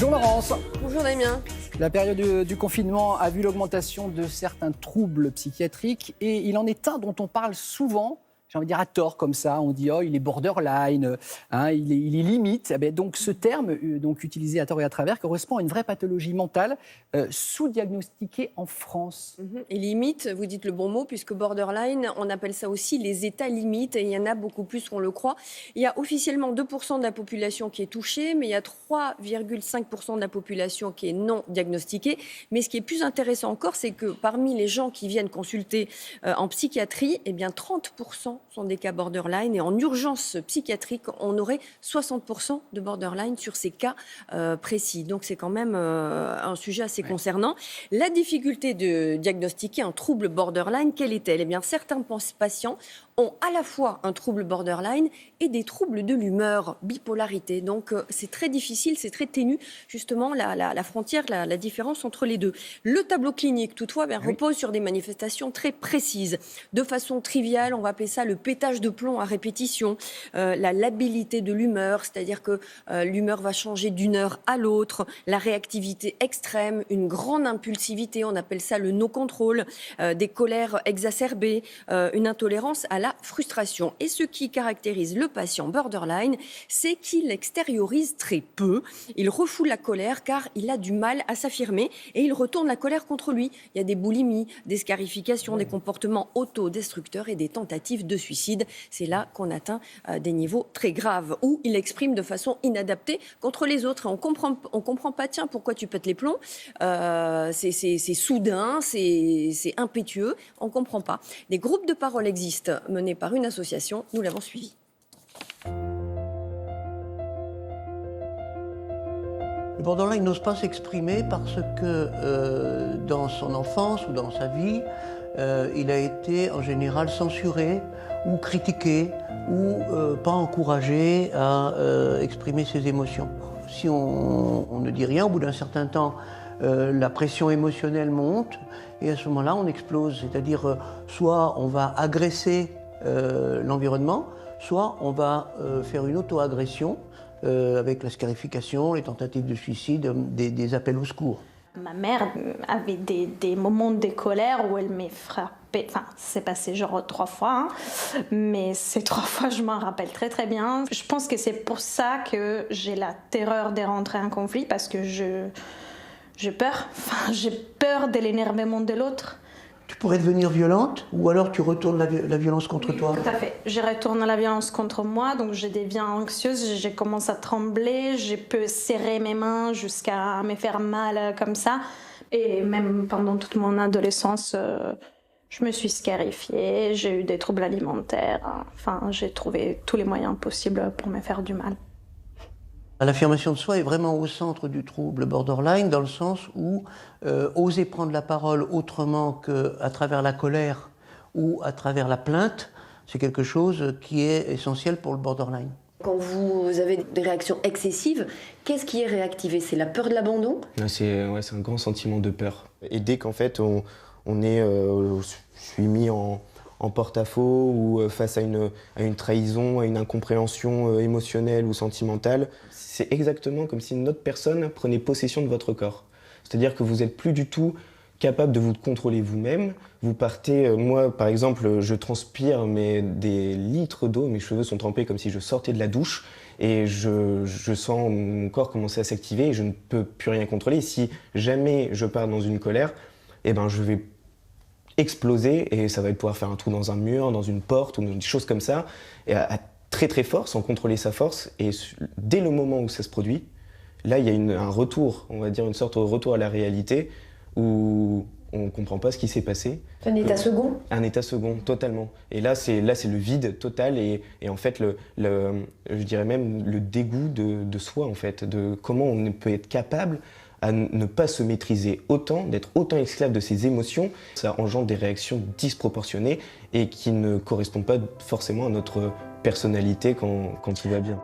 Bonjour Laurence. Bonjour Damien. La période du confinement a vu l'augmentation de certains troubles psychiatriques et il en est un dont on parle souvent, j'ai envie de dire à tort comme ça, on dit « oh, il est borderline, il est limite ». Donc ce terme, donc utilisé à tort et à travers, correspond à une vraie pathologie mentale sous-diagnostiquée en France. Et limite, vous dites le bon mot, puisque borderline, on appelle ça aussi les états limites, et il y en a beaucoup plus qu'on le croit. Il y a officiellement 2% de la population qui est touchée, mais il y a 3,5% de la population qui est non diagnostiquée. Mais ce qui est plus intéressant encore, c'est que parmi les gens qui viennent consulter en psychiatrie, eh bien 30% sont des cas borderline, et en urgence psychiatrique, on aurait 60% de borderline sur ces cas précis. Donc c'est quand même un sujet assez concernant. La difficulté de diagnostiquer un trouble borderline, quelle est-elle ? Eh bien, certains patients ont à la fois un trouble borderline et des troubles de l'humeur, bipolarité. Donc, c'est très difficile, c'est très ténu, justement, la frontière, la différence entre les deux. Le tableau clinique, toutefois, repose sur des manifestations très précises. De façon triviale, on va appeler ça le pétage de plomb à répétition, la labilité de l'humeur, c'est-à-dire que l'humeur va changer d'une heure à l'autre, la réactivité extrême, une grande impulsivité, on appelle ça le no-control, des colères exacerbées, une intolérance à la frustration. Et ce qui caractérise le patient borderline, c'est qu'il extériorise très peu. Il refoule la colère car il a du mal à s'affirmer et il retourne la colère contre lui. Il y a des boulimies, des scarifications, des comportements autodestructeurs et des tentatives de suicide. C'est là qu'on atteint des niveaux très graves où il exprime de façon inadaptée contre les autres. Et on comprend pas, tiens, pourquoi tu pètes les plombs ? C'est soudain, c'est impétueux, on ne comprend pas. Des groupes de parole existent, menés par une association, nous l'avons suivi. Le borderline n'ose pas s'exprimer parce que dans son enfance ou dans sa vie, il a été en général censuré ou critiqué ou pas encouragé à exprimer ses émotions. Si on ne dit rien, au bout d'un certain temps, la pression émotionnelle monte et à ce moment-là, on explose. C'est-à-dire, soit on va agresser l'environnement, soit on va faire une auto-agression avec la scarification, les tentatives de suicide, des appels au secours. Ma mère avait des moments de colère où elle m'est frappée. Enfin, c'est passé genre 3 fois, mais ces 3 fois, je m'en rappelle très très bien. Je pense que c'est pour ça que j'ai la terreur de rentrer en conflit, parce que j'ai peur. Enfin, j'ai peur de l'énervement de l'autre. Tu pourrais devenir violente ou alors tu retournes la violence contre toi? Tout à fait. Je retourne la violence contre moi, donc je deviens anxieuse, je commence à trembler, je peux serrer mes mains jusqu'à me faire mal comme ça. Et même pendant toute mon adolescence, je me suis scarifiée, j'ai eu des troubles alimentaires. Enfin, j'ai trouvé tous les moyens possibles pour me faire du mal. L'affirmation de soi est vraiment au centre du trouble borderline, dans le sens où oser prendre la parole autrement qu'à travers la colère ou à travers la plainte, c'est quelque chose qui est essentiel pour le borderline. Quand vous avez des réactions excessives, qu'est-ce qui est réactivé ? C'est la peur de l'abandon ? C'est un grand sentiment de peur. Et dès qu'en fait je suis mis en porte-à-faux ou face à une trahison, à une incompréhension émotionnelle ou sentimentale, c'est exactement comme si une autre personne prenait possession de votre corps. C'est-à-dire que vous n'êtes plus du tout capable de vous contrôler vous-même. Vous partez, moi par exemple, je transpire des litres d'eau, mes cheveux sont trempés comme si je sortais de la douche et je sens mon corps commencer à s'activer et je ne peux plus rien contrôler. Si jamais je pars dans une colère, je vais exploser et ça va pouvoir faire un trou dans un mur, dans une porte ou des choses comme ça, et à très très fort, sans contrôler sa force. Et dès le moment où ça se produit, là il y a un retour, on va dire une sorte de retour à la réalité où on ne comprend pas ce qui s'est passé. Un état second ? Un état second, totalement. Et là c'est le vide total et en fait je dirais même le dégoût de soi en fait, de comment on peut être capable à ne pas se maîtriser autant, d'être autant esclave de ses émotions. Ça engendre des réactions disproportionnées et qui ne correspondent pas forcément à notre personnalité quand tout va bien.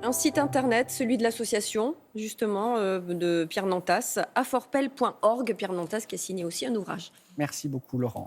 Un site internet, celui de l'association, justement, de Pierre Nantas, aforpel.org. Pierre Nantas qui a signé aussi un ouvrage. Merci beaucoup Laurent.